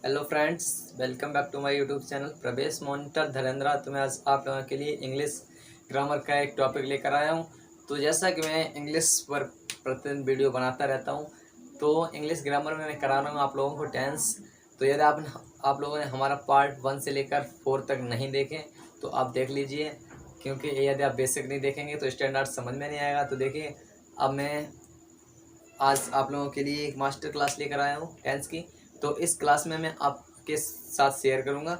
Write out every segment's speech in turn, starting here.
Hello friends, welcome back to my YouTube channel Pravesh monitor Dharendra. तो मैं आज आप लोगों के लिए इंग्लिश ग्रामर का एक टॉपिक लेकर आया हूं। तो जैसा कि मैं इंग्लिश पर प्रतिदिन वीडियो बनाता रहता हूं, तो इंग्लिश ग्रामर में मैं करा रहा हूं आप लोगों को टेंस। तो यदि आप लोगों ने हमारा पार्ट 1 से लेकर 4 तक नहीं देखे तो आप देख लीजिए, क्योंकि यदि आप बेसिक नहीं देखेंगे तो स्टैंडर्ड समझ में नहीं आएगा। तो देखिए, अब मैं आज आप लोगों के लिए एक मास्टर क्लास लेकर आया हूँ टेंस की। तो इस क्लास में मैं आपके साथ शेयर करूँगा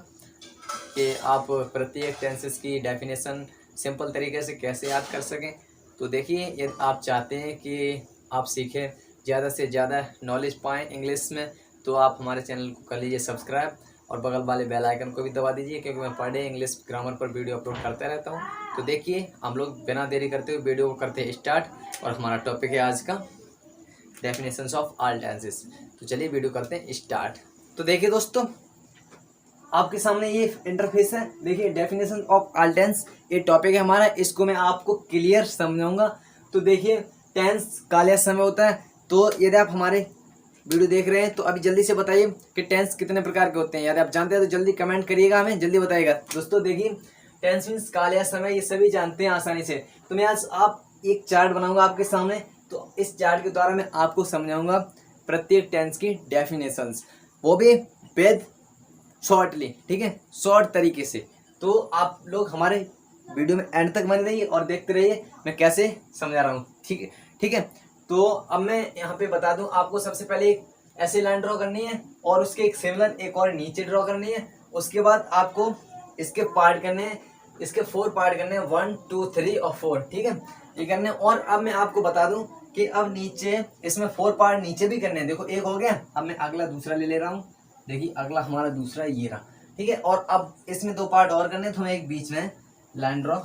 कि आप प्रत्येक टेंसेस की डेफिनेशन सिंपल तरीके से कैसे याद कर सकें। तो देखिए, यदि आप चाहते हैं कि आप सीखें, ज़्यादा से ज़्यादा नॉलेज पाएँ इंग्लिश में, तो आप हमारे चैनल को कर लीजिए सब्सक्राइब और बगल वाले बेल आइकन को भी दबा दीजिए, क्योंकि मैं पर डे इंग्लिश ग्रामर पर वीडियो अपलोड करता रहता हूँ। तो देखिए, हम लोग बिना देरी करते हुए वीडियो को करते हैं स्टार्ट। और हमारा टॉपिक है आज का डेफिनेशंस ऑफ ऑल टेंसेस। तो चलिए वीडियो करते हैं स्टार्ट। तो देखिए दोस्तों, आपके सामने ये इंटरफेस है। देखिए, डेफिनेशन ऑफ ऑल टेंस ये टॉपिक है हमारा। इसको मैं आपको क्लियर समझाऊंगा। तो देखिए, टेंस कालिया समय होता है। तो यदि आप हमारे वीडियो देख रहे हैं तो अभी जल्दी से बताइए कि टेंस कितने प्रकार के होते हैं। यदि आप जानते हैं तो जल्दी कमेंट करिएगा, हमें जल्दी बताइएगा। दोस्तों देखिए, टेंस मीन्स काल या समय, ये सभी जानते हैं आसानी से। तो मैं आज एक चार्ट बनाऊंगा आपके सामने। तो इस चार्ट के द्वारा मैं आपको समझाऊंगा प्रत्येक टेंस की डेफिनेशंस, वो भी विद शॉर्टली, ठीक है, शॉर्ट तरीके से। तो आप लोग हमारे वीडियो में एंड तक बने रहिए और देखते रहिए मैं कैसे समझा रहा हूँ। ठीक है, ठीक है। तो अब मैं यहाँ पे बता दूं आपको, सबसे पहले एक ऐसी लाइन ड्रॉ करनी है और उसके एक सिमिलर एक और नीचे ड्रॉ करनी है। उसके बाद आपको इसके पार्ट करने हैं, इसके 4 पार्ट करने हैं, 1 2 3 और 4, ठीक है, ये करने हैं। और अब मैं आपको बता दूं कि अब नीचे इसमें 4 पार्ट नीचे भी करने हैं। देखो, एक हो गया। अब मैं अगला दूसरा ले रहा हूँ। देखिए, अगला हमारा दूसरा ये रहा, ठीक है। और अब इसमें 2 पार्ट और करने, तो हमें एक बीच में लाइन ड्रॉ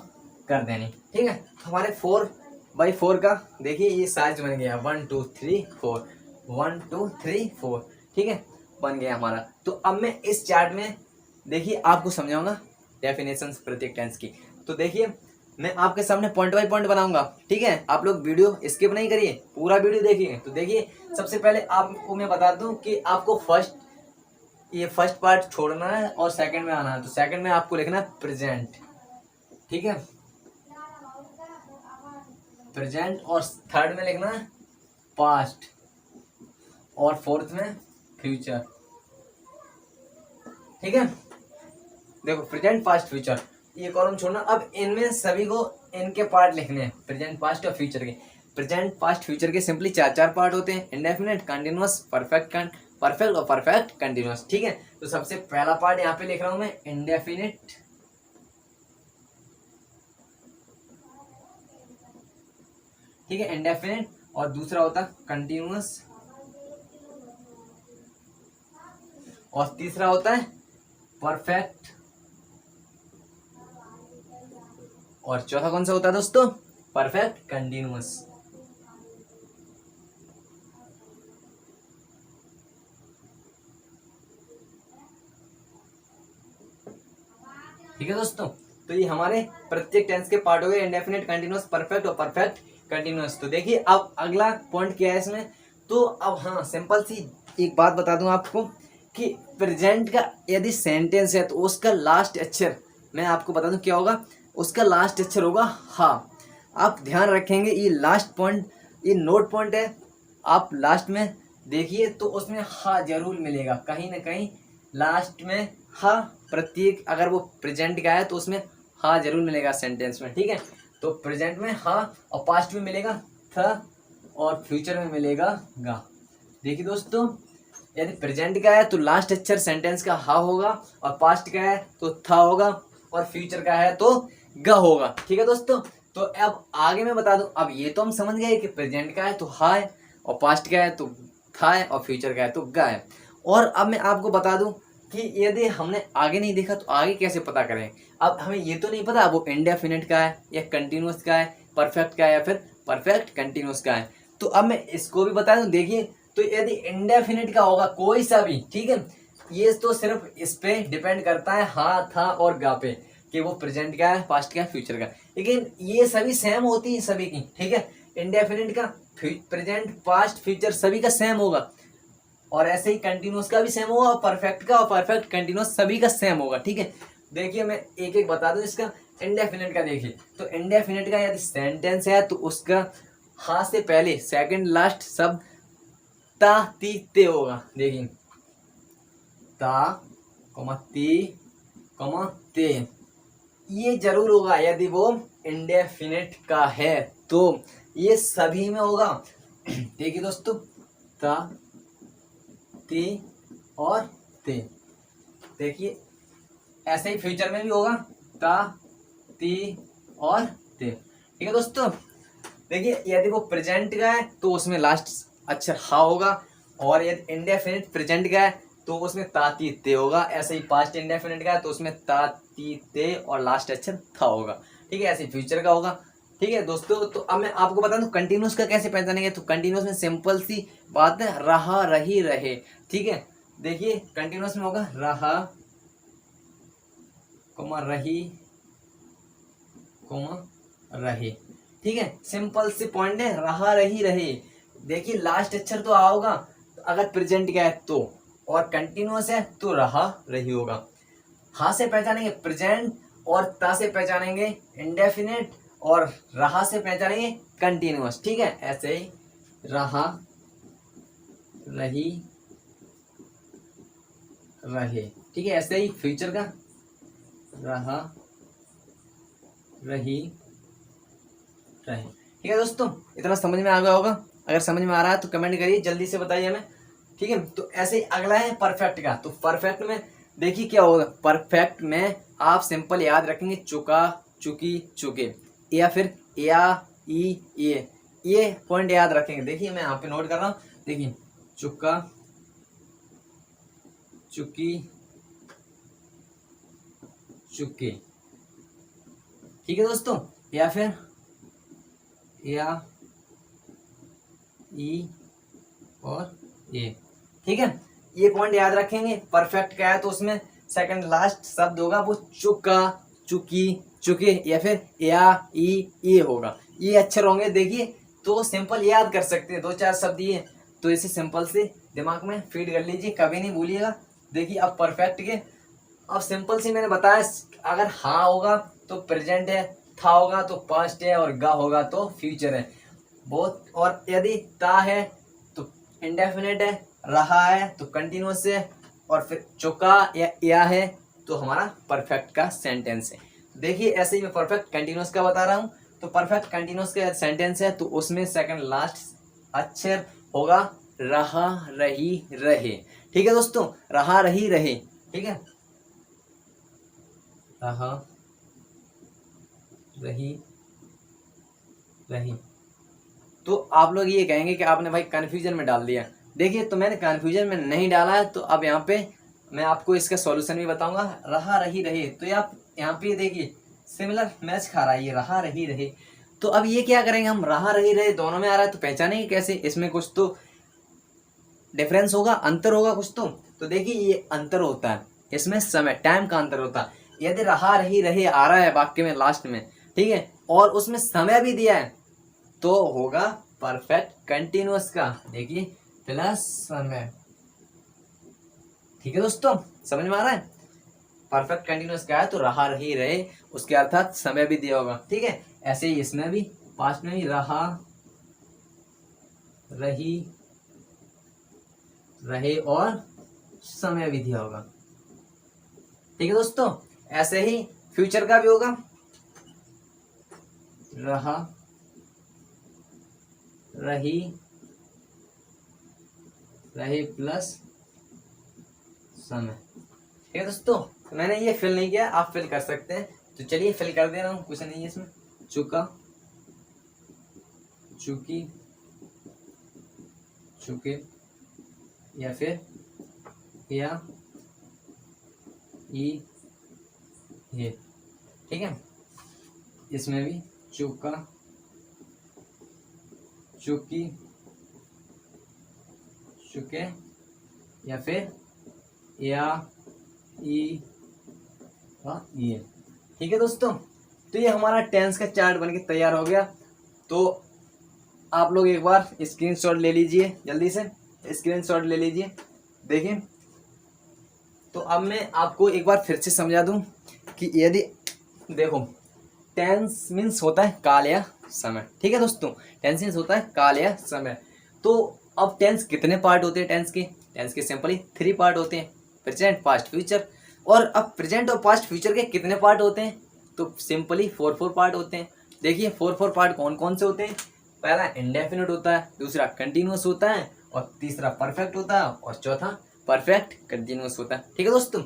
कर देनी, ठीक है। हमारे 4x4 का देखिए ये साइज बन गया, 1 2 3 4, 1 2 3 4, ठीक है, बन गया हमारा। तो अब मैं इस चार्ट में देखिए आपको समझाऊंगा डेफिनेशंस प्रत्येक टेंस की। तो देखिए, मैं आपके सामने पॉइंट बाय पॉइंट बनाऊंगा, ठीक है। आप लोग वीडियो स्किप नहीं करिए, पूरा वीडियो देखिए। तो देखिए, सबसे पहले आपको मैं बता दूं कि आपको फर्स्ट पार्ट छोड़ना है और सेकंड में आना है। तो सेकंड में आपको लिखना है प्रेजेंट, ठीक है, प्रेजेंट। और थर्ड में लिखना है पास्ट और फोर्थ में फ्यूचर, ठीक है। देखो, प्रेजेंट पास्ट फ्यूचर, ये कॉलम छोड़ना। अब इनमें सभी को इनके पार्ट लिखने हैं, प्रेजेंट पास्ट और फ्यूचर के। प्रेजेंट पास्ट फ्यूचर के सिंपली 4 पार्ट होते हैं, इंडेफिनिट, कंटिन्यूअस, परफेक्ट और परफेक्ट कंटिन्यूअस, ठीक है। तो सबसे पहला पार्ट यहाँ पे लिख रहा हूं मैं, इंडेफिनिट, ठीक है, इंडेफिनिट। और दूसरा होता कंटिन्यूअस, और तीसरा होता है परफेक्ट, और चौथा कौन सा होता है दोस्तों? Perfect continuous. ठीक है दोस्तों, तो ये हमारे प्रत्येक टेंस के पार्ट हो गए, इंडेफिनिट, कंटिन्यूअस, परफेक्ट और परफेक्ट कंटिन्यूअस। तो देखिए, अब अगला पॉइंट क्या है इसमें। तो अब हाँ, सिंपल सी एक बात बता दूं आपको कि प्रेजेंट का यदि सेंटेंस है तो उसका लास्ट अक्षर, मैं आपको बता दूं क्या होगा, उसका लास्ट अक्षर होगा हाँ। आप ध्यान रखेंगे, ये लास्ट पॉइंट, ये नोट पॉइंट है। आप लास्ट में देखिए तो उसमें हाँ जरूर मिलेगा, कहीं ना कहीं लास्ट में हाँ। प्रत्येक अगर वो प्रेजेंट का है तो उसमें हाँ जरूर मिलेगा सेंटेंस में, ठीक है। तो प्रेजेंट में हाँ, और पास्ट में मिलेगा था, और फ्यूचर में मिलेगा गा। देखिए दोस्तों, यदि प्रेजेंट का है तो लास्ट अक्षर सेंटेंस का हा होगा, और पास्ट का है तो था होगा, और फ्यूचर का है तो ग होगा, ठीक है दोस्तों। तो अब आगे मैं बता दूं, अब ये तो हम समझ गए कि प्रेजेंट का है तो हा है, और पास्ट का है तो था है, और फ्यूचर का है तो ग है। और अब मैं आपको बता दूं कि यदि हमने आगे नहीं देखा तो आगे कैसे पता करें। अब हमें ये तो नहीं पता वो इंडेफिनिट का है या कंटिन्यूअस का है, परफेक्ट का है या फिर परफेक्ट कंटिन्यूअस का है। तो अब मैं इसको भी बता दूं। देखिए, तो यदि इंडेफिनिट का होगा कोई सा भी, ठीक है, ये तो सिर्फ इस पे डिपेंड करता है हाँ, था और गा पे, कि वो प्रेजेंट का है, पास्ट का है, फ्यूचर का। लेकिन ये सभी सेम होती है सभी की, ठीक है। इंडेफिनिट का प्रेजेंट, पास्ट, फ्यूचर सभी का सेम होगा। और ऐसे ही कंटिन्यूस का भी सेम होगा और परफेक्ट का और परफेक्ट कंटिन्यूस सभी का सेम होगा। ठीक है, देखिए मैं एक एक बता दूं इसका। इंडेफिनिट का देखिए, तो इंडेफिनिट का यदि सेंटेंस है तो उसका हा से पहले सेकंड लास्ट शब्द ता ती ते होगा। देखिए ता कमा ती कमा ते, ये जरूर होगा यदि वो इंडेफिनिट का है, तो ये सभी में होगा। देखिए दोस्तों, ता ती और ते, देखिए ऐसे ही फ्यूचर में भी होगा ता ती और ते। ठीक है दोस्तों, देखिए यदि वो प्रेजेंट का है तो उसमें लास्ट अक्षर हा होगा, और यदि इंडेफिनिट प्रेजेंट का है तो उसमें ता ती ते होगा। ऐसे ही पास्ट इंडेफिनिट का है तो उसमें ता ती ते और लास्ट अक्षर था होगा। ठीक है, ऐसे ही फ्यूचर का होगा। ठीक है दोस्तों, तो अब मैं आपको बता दूं कंटिन्यूस का कैसे पहचानेंगे। तो कंटिन्यूस में सिंपल सी बात है, रहा रही रहे। ठीक है, देखिए कंटिन्यूस में होगा रहा कोमा रही कोमा रहे। ठीक है, सिंपल सी पॉइंट है, रहा रही रहे। देखिए लास्ट अक्षर तो आओगा अगर प्रेजेंट का है तो, और कंटिन्यूअस है तो रहा रही होगा। हा से पहचानेंगे प्रेजेंट, और ता से पहचानेंगे इंडेफिनिट, और रहा से पहचानेंगे कंटिन्यूअस। ठीक है, ऐसे ही रहा रही रहे। ठीक है, ऐसे ही फ्यूचर का रहा रही रहे। ठीक है दोस्तों, इतना समझ में आ गया होगा। अगर समझ में आ रहा है तो कमेंट करिए, जल्दी से बताइए हमें। ठीक है, तो ऐसे ही अगला है परफेक्ट का। तो परफेक्ट में देखिए क्या होगा, परफेक्ट में आप सिंपल याद रखेंगे चुका चुकी चुके, या फिर या ई ये पॉइंट याद रखेंगे। देखिए मैं यहाँ पे नोट कर रहा हूँ, देखिए चुका चुकी चुके। ठीक है दोस्तों, या फिर या ई और ए। ठीक है, ये पॉइंट याद रखेंगे। परफेक्ट का है तो उसमें सेकंड लास्ट शब्द होगा वो चुका चुकी चुके, या फिर या ई होगा। ये अक्षर होंगे देखिए, तो सिंपल याद कर सकते हैं, दो चार शब्द ये, तो इसे सिंपल से दिमाग में फीड कर लीजिए, कभी नहीं भूलिएगा। देखिए अब परफेक्ट के, अब सिंपल सी मैंने बताया, अगर हाँ होगा तो प्रेजेंट है, था होगा तो पास्ट है, और गा होगा तो फ्यूचर है बहुत। और यदि ता है तो इंडेफिनिट है, रहा है तो कंटिन्यूअस है, और फिर चुका या है तो हमारा परफेक्ट का सेंटेंस है। देखिए ऐसे ही मैं परफेक्ट कंटिन्यूअस का बता रहा हूँ। तो परफेक्ट कंटिन्यूअस का सेंटेंस है तो उसमें सेकंड लास्ट अक्षर होगा रहा रही रहे। ठीक है दोस्तों, रहा रही रहे। ठीक है, रहा रही रही। तो आप लोग ये कहेंगे कि आपने भाई कंफ्यूजन में डाल दिया। देखिए तो मैंने कंफ्यूजन में नहीं डाला है, तो अब यहाँ पे मैं आपको इसका सॉल्यूशन भी बताऊंगा। रहा रही रहे, तो आप यहाँ पे देखिए सिमिलर मैच खा रहा है ये रहा रही रहे। तो अब ये क्या करेंगे हम, रहा रही रहे दोनों में आ रहा है तो पहचानेंगे कैसे, इसमें कुछ तो डिफरेंस होगा, अंतर होगा कुछ तो देखिए ये अंतर होता है, इसमें समय टाइम का अंतर होता है। यदि रहा रही रहे आ रहा है वाक्य में लास्ट में, ठीक है, और उसमें समय भी दिया है, तो होगा परफेक्ट कंटिन्यूअस का, देखिए प्लस समय। ठीक है दोस्तों, समझ में आ रहा है। परफेक्ट कंटिन्यूअस का है तो रहा रही रहे, उसके अर्थात समय भी दिया होगा। ठीक है, ऐसे ही इसमें भी पास्ट में भी रहा रही रहे और समय भी दिया होगा। ठीक है दोस्तों, ऐसे ही फ्यूचर का भी होगा, रहा रही रहे प्लस समय। ठीक है दोस्तों, तो मैंने ये फिल नहीं किया, आप फिल कर सकते हैं, तो चलिए फिल कर दे रहा हूँ, कुछ नहीं है इसमें। चुका चुकी चुके, या फिर या ये। ठीक है, इसमें भी चुका चुकी चुके, या फिर या ये। ठीक है दोस्तों, तो ये हमारा टेंस का चार्ट बनके तैयार हो गया। तो आप लोग एक बार स्क्रीनशॉट ले लीजिए जल्दी से। स्क्रीनशॉट ले लीजिए। देखिए, तो अब मैं आपको एक बार फिर से समझा दूं कि यदि देखो, टेंस मीन्स होता है काल या समय। ठीक है दोस्तों, टेंस मीन्स होता है काल या समय। तो अब टेंस कितने पार्ट होते हैं? टेंस के सिंपली 3 पार्ट होते हैं, प्रेजेंट, पास्ट, फ्यूचर। और अब प्रेजेंट और पास्ट फ्यूचर के कितने पार्ट होते हैं? तो सिंपली 4 पार्ट होते हैं। देखिए 4 पार्ट कौन कौन से होते हैं? पहला इंडेफिनिट होता है, दूसरा कंटिन्यूअस होता है, और तीसरा परफेक्ट होता है, और चौथा परफेक्ट कंटिन्यूअस होता है। ठीक है दोस्तों,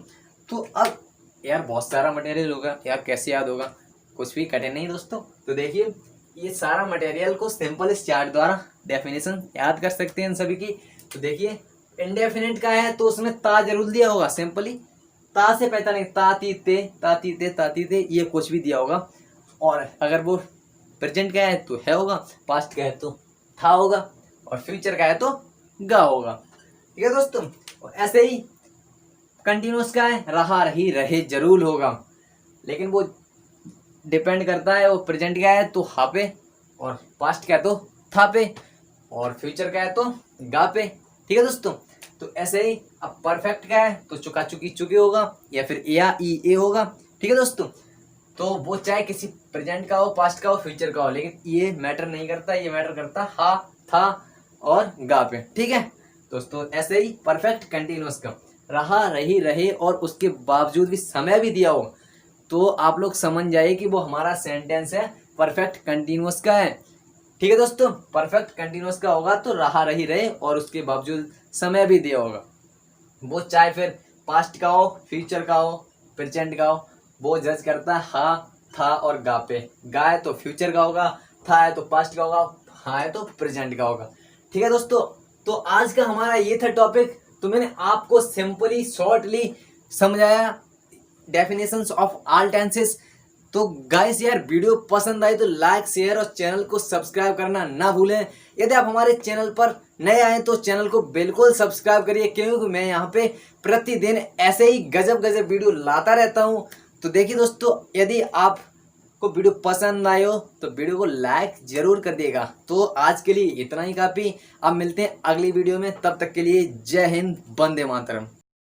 तो अब यार बहुत सारा मटेरियल होगा यार, कैसे याद होगा? कुछ भी कठिन नहीं दोस्तों। तो देखिए, ये सारा मटेरियल को सिंपल इस चार्ट द्वारा डेफिनेशन याद कर सकते हैं इन सभी की। तो देखिए, इंडेफिनिट का है तो उसमें ता जरूर दिया होगा, सिंपली ता से पहचान नहीं, ताती ते ये कुछ भी दिया होगा। और अगर वो प्रेजेंट का है तो है होगा, पास्ट का है तो था होगा, और फ्यूचर का है तो गा होगा। ठीक है दोस्तों, और ऐसे ही कंटिन्यूअस का है रहा, रही, रहे जरूर होगा, लेकिन वो डिपेंड करता है, वो प्रेजेंट का है तो हा पे, और पास्ट का है तो था पे, और फ्यूचर का है तो गा पे। ठीक है दोस्तों, तो ऐसे ही अब परफेक्ट का है तो चुका चुकी चुकी होगा, या फिर या ई ए होगा। ठीक है दोस्तों, तो वो चाहे किसी प्रेजेंट का हो, पास्ट का हो, फ्यूचर का हो, लेकिन ये मैटर नहीं करता, ये मैटर करता हा, था और गा पे। ठीक है दोस्तों, ऐसे ही परफेक्ट कंटिन्यूअस का रहा, रही, रहे और उसके बावजूद भी समय भी दिया हो, तो आप लोग समझ जाइए कि वो हमारा सेंटेंस है परफेक्ट कंटिन्यूअस का है। ठीक है दोस्तों, परफेक्ट कंटिन्यूअस का होगा तो रहा, रही, रहे और उसके बावजूद समय भी दिया होगा। वो चाहे फिर पास्ट का हो, फ्यूचर का हो, प्रेजेंट का हो, वो जज करता है हा, था और गा पे। गा है तो फ्यूचर का होगा, था है तो पास्ट का होगा, हा है तो प्रेजेंट का होगा। ठीक है दोस्तों, तो आज का हमारा ये था टॉपिक। तो मैंने आपको सिंपली शॉर्टली समझाया डेफिनेशंस ऑफ ऑल टेंसेस। तो गाइस यार, वीडियो पसंद आई तो लाइक, शेयर और चैनल को सब्सक्राइब करना ना भूलें। यदि आप हमारे चैनल पर नए आए तो चैनल को बिल्कुल सब्सक्राइब करिए, क्योंकि मैं यहाँ पे प्रतिदिन ऐसे ही गजब गजब वीडियो लाता रहता हूँ। तो देखिए दोस्तों, यदि आपको वीडियो पसंद आए हो तो वीडियो को लाइक जरूर कर देगा। तो आज के लिए इतना ही काफ़ी। अब मिलते हैं अगली वीडियो में, तब तक के लिए जय हिंद, वंदे मातरम।